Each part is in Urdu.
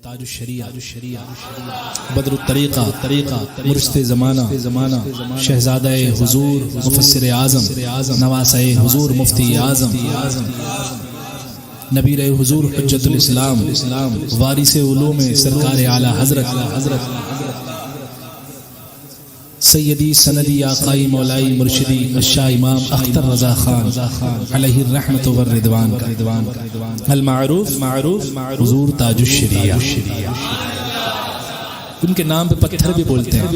تاج الشریعہ بدر الطریقہ مرشد زمانہ شہزادہ حضور مفسر اعظم نواسہ حضور مفتی اعظم نبی رہے حضور حجت الاسلام وارث علوم سرکار اعلی حضرت سیدی سندی آقائی مولائی مرشدی الشاہ امام اختر رضا خان علیہ الرحمت والرضوان المعروف حضور تاج الشریعہ. ان کے نام پہ پتھر بھی بولتے ہیں.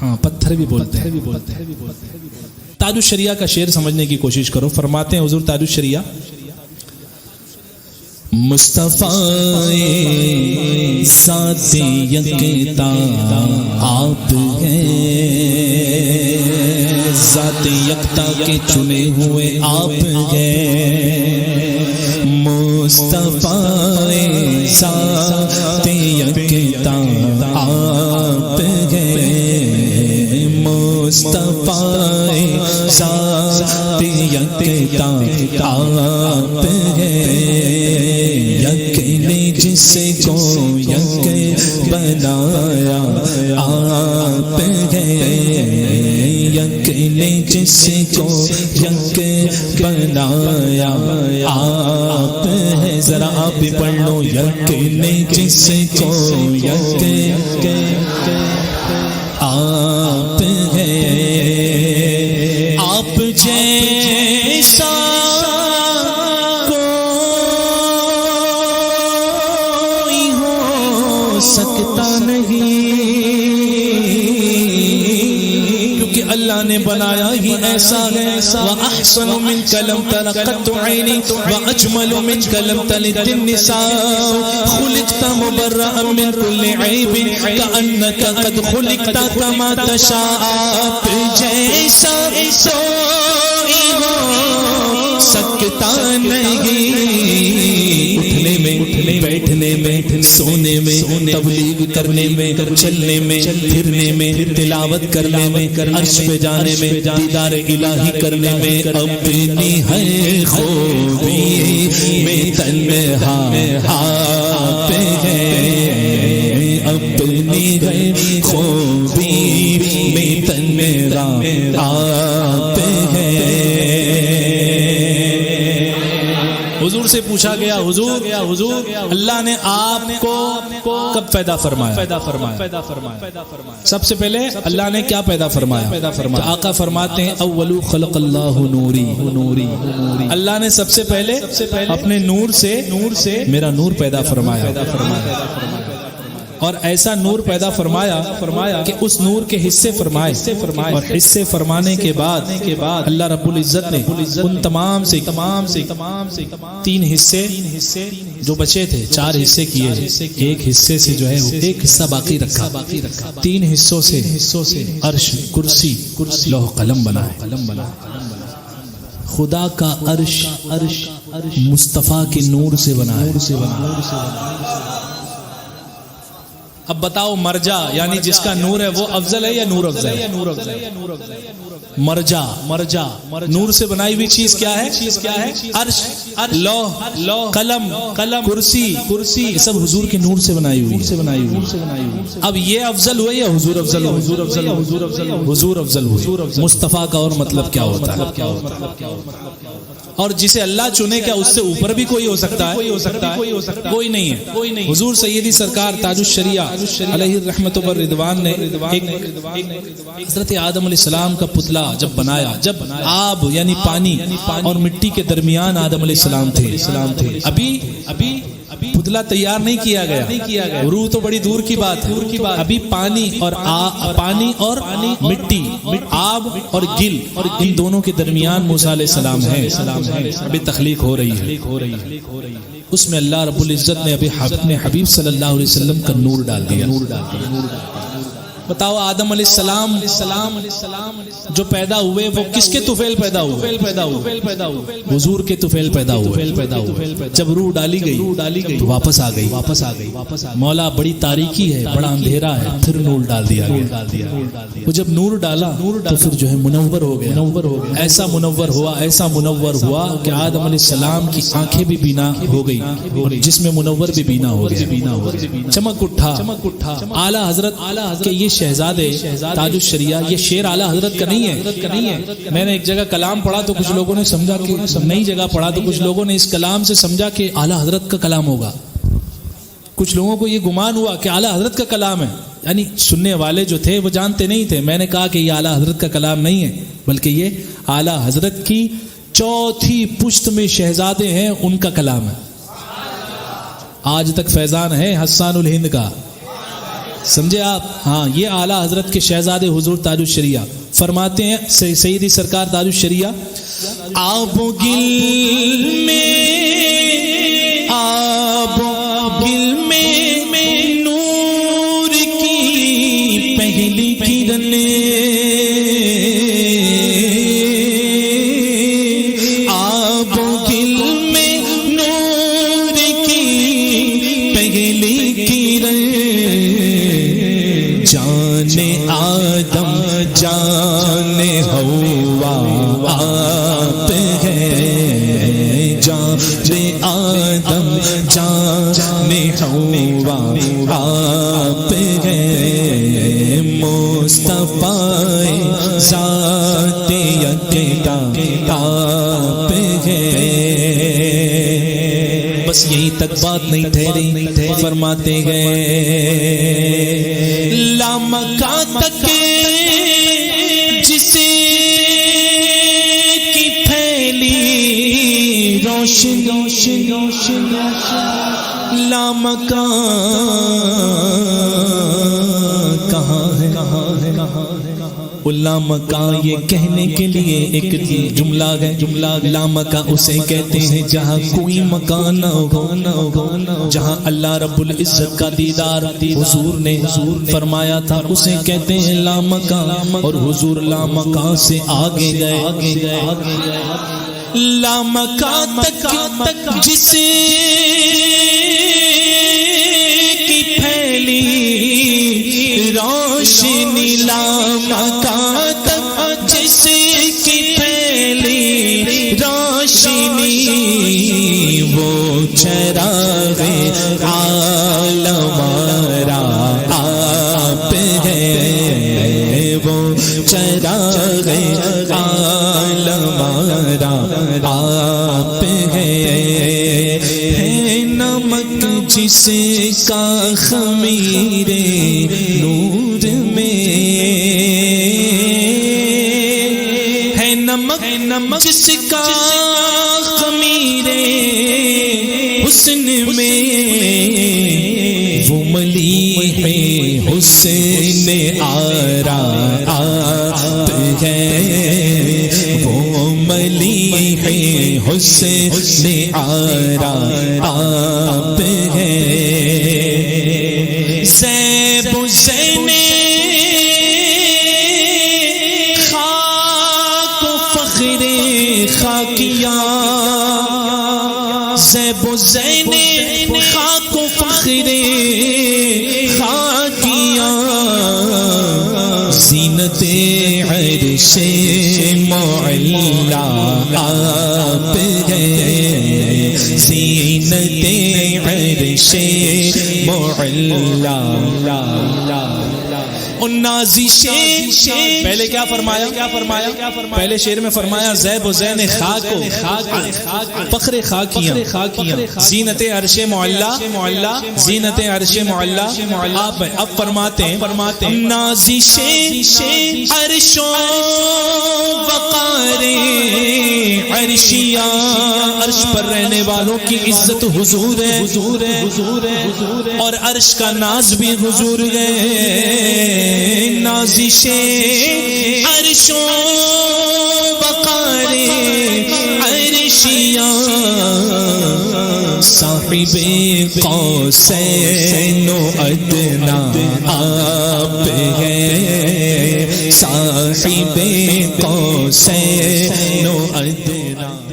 ہاں پتھر بھی بولتے ہیں. تاج الشریعہ کا شعر سمجھنے کی کوشش کرو. فرماتے ہیں حضور تاج الشریعہ مصطفیٰ ذات یکتا آپ ہیں ذات یکتا کے چنے ہوئے آپ ہیں مصطفیٰ ذات یکتا آپ ہیں مصطفیٰ ذات یکتا آپ ہیں جس کو یک بنایا آپ ہیں یک نے جس کو یک بنایا آپ ہیں. ذرا آپ بھی پڑھ لو. یک نے جس کو یک آپ ہیں آپ جیسا سکتا نہیں کیونکہ اللہ نے بنایا ہی ایسا ہے. وَأَحْسَنُ مِنْكَ لَمْ تَرَ قَطُّ عَيْنِي وَأَجْمَلُ مِنْكَ لَمْ تَلِدِ النِّسَاءُ خُلِقْتَ مُبَرَّأً مِنْ كُلِّ عَيْبٍ كَأَنَّكَ قَدْ خُلِقْتَ كَمَا تَشَاءُ. آپ جیسا کوئی ہو سکتا نہیں. بیٹھنے میں سونے میں تبلیغ کرنے میں چلنے میں پھرنے میں تلاوت کرنے میں عرش پہ جانے میں دیدار الہی کرنے میں اپنی ہے خوبی میں تنہا آپ ہیں اپنی ہے خوبی میں تنہا آپ ہیں. حضور سے پوچھا گیا حضور اللہ نے آپ کو کب پیدا فرمایا؟ سب سے پہلے اللہ نے کیا پیدا فرمایا؟ آقا فرماتے ہیں اولو خلق اللہ نوری. اللہ نے سب سے پہلے اپنے نور سے میرا نور پیدا فرمایا اور ایسا نور پیدا فرمایا کہ اس نور کے حصے فرمائے اور حصے فرمانے کے بعد اللہ رب العزت نے ان تمام سے تین حصے جو بچے تھے 4 حصے کیے. ایک حصے سے جو ہے ایک حصہ باقی رکھا. 3 حصوں سے عرش کرسی لوح قلم بنا. خدا کا عرش مصطفیٰ کے نور سے بنا ہے. اب بتاؤ مرجع یعنی جس کا نور ہے وہ افضل ہے یا نور افضل ہے؟ مرجع نور سے بنائی ہوئی چیز کیا ہے؟ عرش لوح قلم کرسی یہ سب حضور کے نور سے بنائی ہوئی. اب یہ افضل ہوئے یا حضور افضل ہوئے؟ حضور افضل ہوئے. مصطفیٰ کا اور مطلب کیا ہوتا ہے؟ اور جسے اللہ چنے کیا اس سے اوپر بھی کوئی ہو سکتا ہے؟ کوئی نہیں ہے. حضور سیدی سرکار تاج الشریعہ علیہ الرحمت والرضوان نے حضرت آدم علیہ السلام کا پتلا جب بنایا, جب آب یعنی پانی اور مٹی کے درمیان آدم علیہ السلام تھے, ابھی پتلا تیار نہیں کیا گیا, روح تو بڑی دور کی بات ہے, ابھی پانی اور مٹی, آب اور گل ان دونوں کے درمیان موسیٰ علیہ السلام ہے, ابھی تخلیق ہو رہی ہے. اس میں اللہ رب العزت نے ابھی اپنے حبیب صلی اللہ علیہ وسلم کا نور ڈال دیا. بتاؤ آدم علیہ السلام جو پیدا ہوئے وہ کس کے طفیل پیدا ہوئے؟ حضور کے طفیل پیدا ہوئے. جب روح ڈالی گئی تو واپس آ گئی. مولا بڑی تاریکی ہے، بڑا اندھیرا ہے، پھر نور ڈال دیا. وہ جب نور ڈالا تو پھر جو ہے منور ہو گیا. ایسا منور ہوا کہ آدم علیہ السلام کی آنکھیں بھی بینا ہو گئی اور جسم منور بھی بینا ہو گیا. چمک اٹھا. اعلیٰ حضرت کہ یہ شہزادے تاج الشریعہ، یہ شعر اعلیٰ حضرت کا نہیں ہے. میں نے ایک جگہ کلام پڑھا تو کچھ لوگوں نے سمجھا کہ نئی جگہ پڑھا تو کچھ لوگوں نے اس کلام سے سمجھا کہ اعلیٰ حضرت کا کلام ہوگا. کچھ لوگوں کو یہ گمان ہوا کہ اعلیٰ حضرت کا کلام ہے، یعنی سننے والے جو تھے وہ جانتے نہیں تھے. میں نے کہا کہ یہ اعلیٰ حضرت کا کلام نہیں ہے، بلکہ یہ اعلیٰ حضرت کی چوتھی پشت میں شہزادے ہیں، ان کا کلام ہے. آج تک فیضان ہے حسان الہند کا، سمجھے آپ؟ ہاں، یہ اعلیٰ حضرت کے شہزادے حضور تاج الشریعہ فرماتے ہیں. سیدی سرکار تاج الشریعہ آب و گل میں نور کی پہلی کرن، آب و گل میں نور کی پہلی کرن، جانے آدم جانے ہوا آپ ہیں، جانے آدم جانے ہوا آپ ہیں، مصطفیٰ ذات یکتا آپ ہیں. بس یہیں تک بات نہیں ٹھہری، فرماتے گئے لامکاں تک جسے کی پھیلی روشنی، لامکاں کہاں ہے؟ لامکاں یہ کہنے کے لیے ایک جملہ ہے. لامکاں اسے کہتے ہیں جہاں کوئی مکان نہ ہو، جہاں اللہ رب العزت کا دیدار حضور نے فرمایا تھا، اسے کہتے ہیں لامکاں. اور حضور لامکاں سے آگے گئے. لامکاں تک جسے کی پھیلی روشنی، لامکاں تک جسے کی پھیلی روشنی، وہ چراغ عالم را آپ ہے، وہ چراغ عالم را آپ ہے. نمک جس کا خمیر نور میں ہے، نمک جس کا خمیر حسن میں، وہ ملی ہے حسن آرا آپ ہے، وہ ملی ہے حسن آرا آپ ہے. زیب و زین خاک و فخر خاکیاں، زیب و زین خاک و فخر خاکیاں، زینت عرش معلا آپ ہے، زینت عرش معلا. نازش پہلے کیا فرمایا؟ پہلے شعر میں فرمایا زیب و زین خاک فخر خاکیاں، زینت عرش معلا، زینت عرش معلا. آپ اب فرماتے ہیں نازش عرش و وقار عرشیاں، عرش پر رہنے والوں کی عزت حضور ہے، اور عرش کا ناز بھی حضور ہے. نازش عرش و وقار عرشیاں، صاحب قوسین و ادنا آپ ہیں، صاحب قوسین و ادنا